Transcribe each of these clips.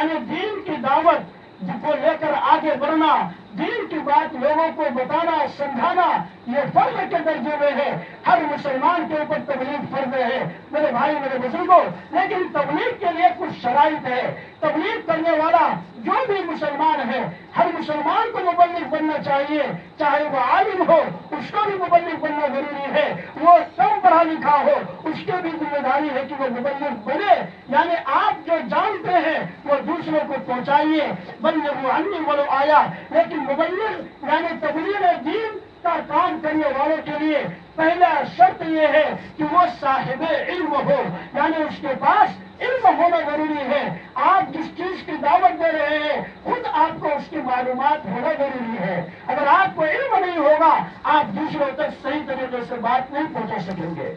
यानी दीन की दावत को लेकर आगे बढ़ना, दीन की बात लोगों को बताना समझाना, ये फर्ज के दर्जे में है। हर मुसलमान के ऊपर तबलीग फर्ज है मेरे भाई मेरे बुजुर्गों। लेकिन तबलीग के लिए कुछ शराइत है। तबलीग करने वाला जो भी मुसलमान है, हर मुसलमान को मुबल्लिग बनना चाहिए, चाहे वो आलिम हो उसको भी मुबल्लिग बनना जरूरी है, वो कम पढ़ा लिखा हो उसकी भी जिम्मेदारी है कि वो मुबल्लिग बने। यानी आप जो जानते हैं वो दूसरों को पहुंचाइए, बल्लिगू अन्नी वलो आया। लेकिन मुबल्लिग यानी तबलीग दीन का काम करने वालों के लिए पहला शर्त यह है कि वो साहिब इल्म हो, यानी उसके पास इल्म होना जरूरी है। आप जिस चीज की दावत दे रहे हैं खुद आपको उसकी मालूमात होना जरूरी है। अगर आपको इल्म नहीं होगा आप दूसरों तक सही तरीके से बात नहीं पहुंचा सकेंगे।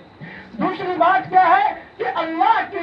दूसरी बात क्या है कि अल्लाह की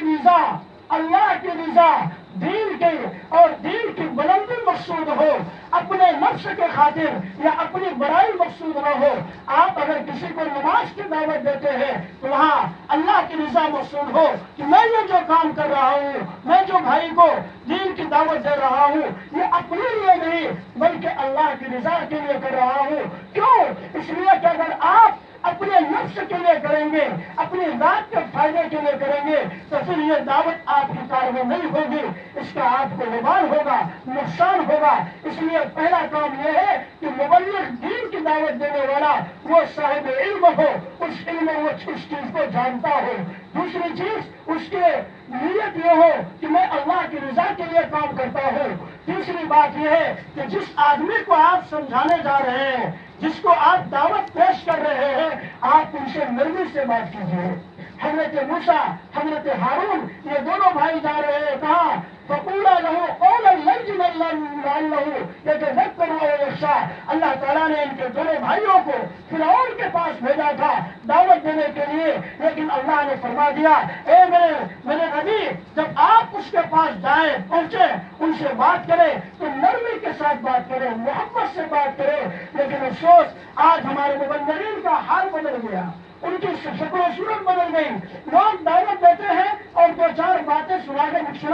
रज़ा दीन के और दीन की बुलंदी मकसूद हो, अपने नफ्स के खातिर या अपनी बड़ाई मकसूद न हो। आप अगर किसी को नमाज की दावत देते हैं तो वहाँ अल्लाह की रज़ा मकसूद हो कि मैं ये जो काम कर रहा हूँ, मैं जो भाई को दीन की दावत दे रहा हूँ, ये अपने लिए नहीं बल्कि अल्लाह की रज़ा के लिए कर रहा हूँ। क्यों? इसलिए कि अगर आप अपने नफ्स के लिए करेंगे, अपनी जात के फायदे के लिए करेंगे तो फिर ये दावत आपकी कार में नहीं होगी, इसका आपको वबाल होगा, नुकसान होगा। इसलिए पहला काम यह है कि मुबल्लिग दीन की दावत देने वाला वो साहिब इल्म हो, उस इल्म वो उस चीज को जानता हो। दूसरी चीज उसके नीयत ये हो कि मैं अल्लाह की रज़ा के लिए काम करता हूँ। तीसरी बात यह है कि जिस आदमी को आप समझाने जा रहे हैं, जिसको आप दावत पेश कर रहे हैं, आप उनसे नरमी से बात कीजिए। हजरत मूसा हजरत हारून ये दोनों भाई जा रहे हैं, कहा फकूला लहू कौलन लज्जन लहू यतज़क्करू व यख्शा। अल्लाह ताला ने इनके दोनों भाइयों को फिरौन के पास भेजा था दावत देने के लिए, लेकिन अल्लाह ने फरमा दिया ए मेरे नबी जब आप उसके पास जाए पहुंचे उनसे बात करें तो नरमी के साथ बात करें, मोहब्बत से बात करें। लेकिन अफसोस आज हमारे मुबल्लिगीन का हाल बदल गया, उनकी शक्ल सूरत बदल गई। लोग दावत देते हैं और दो चार बातें सुना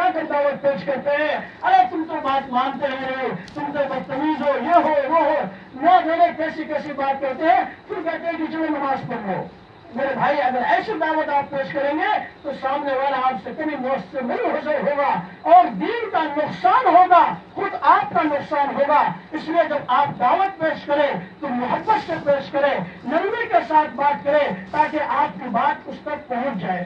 कर दावत पेश करते हैं, अरे तुम तो बात मानते नहीं, तुम तो बदतमीज हो, ये हो वो हो, न जाने कैसी कैसी बात करते हैं। फिर कहते हैं कि चलो नमाज पढ़ लो। मेरे भाई अगर ऐसी दावत आप पेश करेंगे तो सामने वाला आपसे कभी मुझसे नहीं होगा और दीन का नुकसान होगा, खुद आपका नुकसान होगा। इसलिए जब आप दावत पेश करें तो मोहब्बत से पेश करें, नरमी के साथ बात करें ताकि आपकी बात उस तक पहुंच जाए।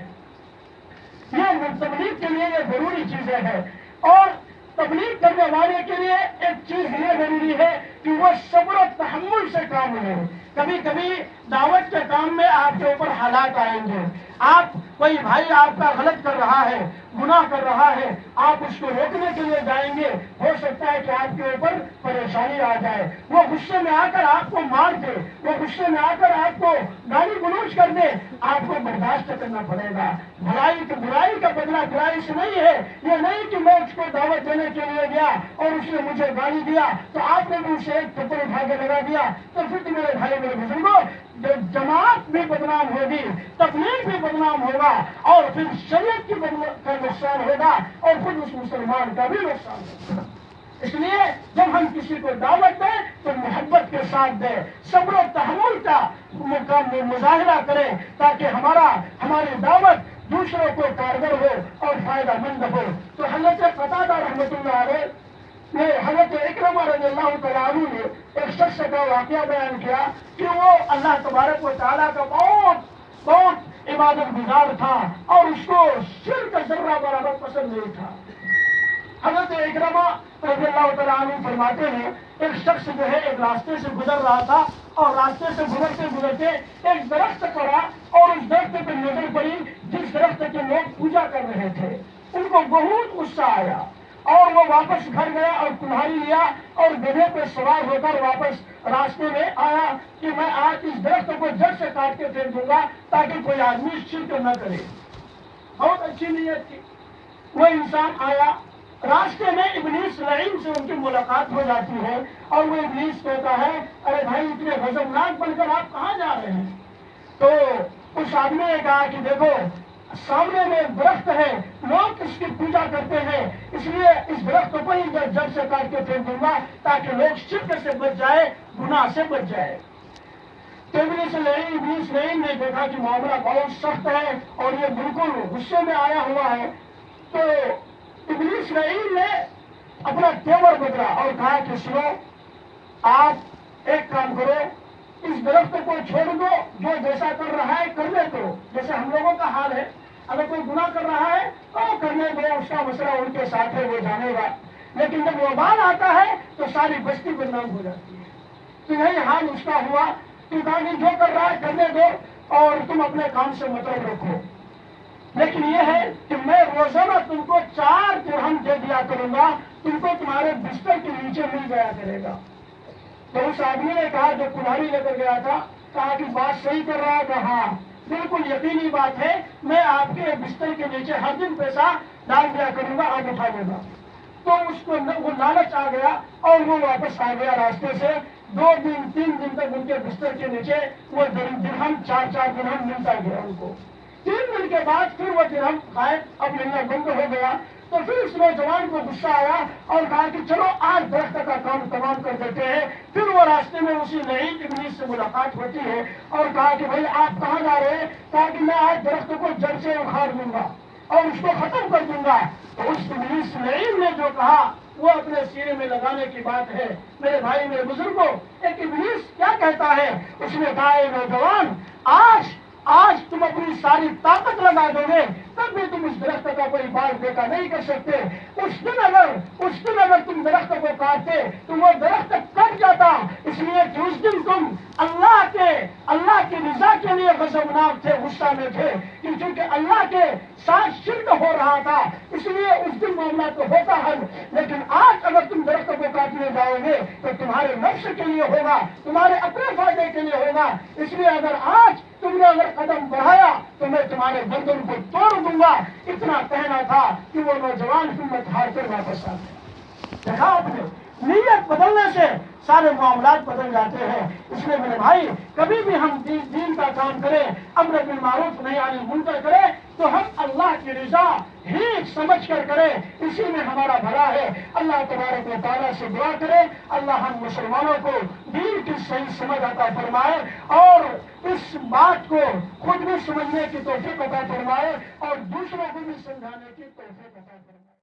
ये तबलीग के लिए ये जरूरी चीजें हैं। और तबलीग करने वाले के लिए एक चीज ये जरूरी है कि वो सब्र और तहम्मुल से काम ले। कभी कभी दावत के काम में आपके ऊपर हालात आएंगे, आप कोई भाई आपका गलत कर रहा है, गुनाह कर रहा है, आप उसको रोकने के लिए जाएंगे, हो सकता है कि आपके ऊपर परेशानी आ जाए, वो गुस्से में आकर आपको मार दे, वो गुस्से में आकर आपको गाली गलौज कर दे, आपको बर्दाश्त करना पड़ेगा। बुराई का बदला बुराई से नहीं है। ये नहीं कि मैं उसको दावत देने के लिए गया और उसने मुझे गाली दिया तो आपने भी उसे एक थप्पड़ उठा के लगा दिया, तो फिर तो मेरे भाई मेरे बुजुर्गों जमात भी बदनाम होगी, तबलीग भी बदनाम होगा और फिर शरीयत का नुकसान होगा और फिर उस मुसलमान का भी नुकसान होगा। इसलिए जब हम किसी को दावत दें तो मोहब्बत के साथ दें, सब्र और तहम्मुल का मुजाहिरा करें ताकि हमारी दावत दूसरों को कारगर हो और फायदा मंद हो। तो हज़रत क़तादा रहमतुल्लाह अलैह ने हज़रत इकरमा रज़ियल्लाहु तआला अन्हु ने एक शख्स का वाक़या बयान किया कि वो अल्लाह तबारक व तआला का बहुत इबादत गुजार था और उसको शिर्क जर्रा बराबर पसंद नहीं था। हज़रत इकरमा रज़ियल्लाहु तआला अन्हु फरमाते हैं एक शख्स जो है एक रास्ते से गुजर रहा था और रास्ते से गुजरते गुजरते एक दरख्त पड़ा और उस दरख्त पर नजर पड़ी जिस दरख्त के लोग पूजा कर रहे थे। उनको बहुत गुस्सा आया और वो वापस घर गया और कुल्हाड़ी लिया और गधे पे सवार होकर वापस रास्ते में आया कि मैं आज इस दरख्त को जड़ से काट के फेंक दूंगा ताकि कोई आदमी शिर्क न करे। बहुत अच्छी नीयत थी। वो इंसान आया, रास्ते में इब्लीस लईन से उनकी मुलाकात हो जाती है और वो इब्लीस कहता है अरे भाई इतने गजबनाक बनकर आप कहाँ जा रहे हैं? तो उस आदमी ने कहा कि देखो सामने में एक दरख्त है, लोग इसकी पूजा करते हैं, इसलिए इस दरख्त को ही जड़ से काट के फेंक दूंगा ताकि लोग शिर्क से बच जाए, गुनाह से बच जाए। तो इब्लीस लईन ने देखा कि मामला बहुत सख्त है और ये बिल्कुल गुस्से में आया हुआ है, तो इब्लीस लईन ने अपना तेवर बदला और कहा कि सुनो, आप एक काम करो, इस दरख्त को छोड़ दो, जो जैसा कर रहा है करने दो। जैसे हम लोगों का हाल है, अगर कोई गुनाह कर रहा है तो करने दो, उसका मसला उनके साथ है, वो जानेगा। लेकिन जब वबाल आता है तो सारी बस्ती बदनाम हो जाती है। तो यही हाल उसका हुआ। तो कहा कि जो कर रहा है करने दो और तुम अपने काम से मतलब रखो, लेकिन यह है कि मैं रोजाना तुमको 4 दिरहम दे दिया करूंगा, तुमको तुम्हारे बिस्तर के नीचे मिल जाया करेगा। तो उस आदमी ने कहा, जो कुल्हाड़ी लेकर गया था, कहा कि बात सही कर रहा था। हाँ बिल्कुल यकीनी बात है, मैं आपके बिस्तर के नीचे हर दिन पैसा डाल दिया करूंगा, आप उठा लेगा। तो उसको वो लालच आ गया और वो वापस आ गया रास्ते से। 2 दिन 3 दिन तक उनके बिस्तर के नीचे वो दिरहम 4-4 दिरहम मिलता गया उनको। 3 दिन के बाद फिर वो दिरहम गायब, अब मिलना बंद हो गया। तो फिर उस नौजवान को गुस्सा आया और कहा कि चलो आज दरख्त का काम तमाम कर देते हैं। फिर वो रास्ते में उसी लईन इब्लीस से मुलाकात होती है और कहा कि भाई आप कहाँ जा रहे हैं? कहा कि मैं आज दरख्त को जड़ से उखाड़ दूंगा और उसको खत्म कर दूंगा। तो उस इब्लीस लईन ने जो कहा वो अपने सीने में लगाने की बात है। मेरे भाई, मेरे बुजुर्गों, एक इब्लीस क्या कहता है? उसने कहा, नौजवान, आज तुम अपनी सारी ताकत लगा दोगे तब भी तुम उस दरख्त का कोई बाल देखा नहीं कर सकते। उस दिन अगर तुम दरख्त को काटते तो वो दरख्त कट जाता, इसलिए कि उस दिन तुम अल्लाह की रजा के लिए गज़बनाक थे, गुस्सा में थे, क्योंकि अल्लाह के साथ शिर्क हो रहा था, इसलिए उस दिन मामला तो होता है। लेकिन आज अगर तुम दरख्त को काटने जाओगे तो तुम्हारे नफ्स के लिए होगा, तुम्हारे अपने फायदे के लिए होगा। इसलिए अगर आज तुमने अगर कदम बढ़ाया तो मैं तुम्हारे गर्दन को तोड़ दूंगा। इतना कहना था कि वो नौजवान हिम्मत हार कर वापस आ गए। देखा आपने, नीयत बदलने से सारे मामलात बदल जाते हैं। इसलिए मेरे भाई, कभी भी हम दीन का काम करें, अम्र बिल मारूफ नही अनिल मुनकर करें, तो हम अल्लाह की रजा ही समझ कर करें, इसी में हमारा भला है। अल्लाह तबारक व तआला से दुआ करें, अल्लाह हम मुसलमानों को दीन की सही समझ अता फरमाए और इस बात को खुद भी समझने की तौफीक अता फरमाए और दूसरों को भी समझाने की तौफीक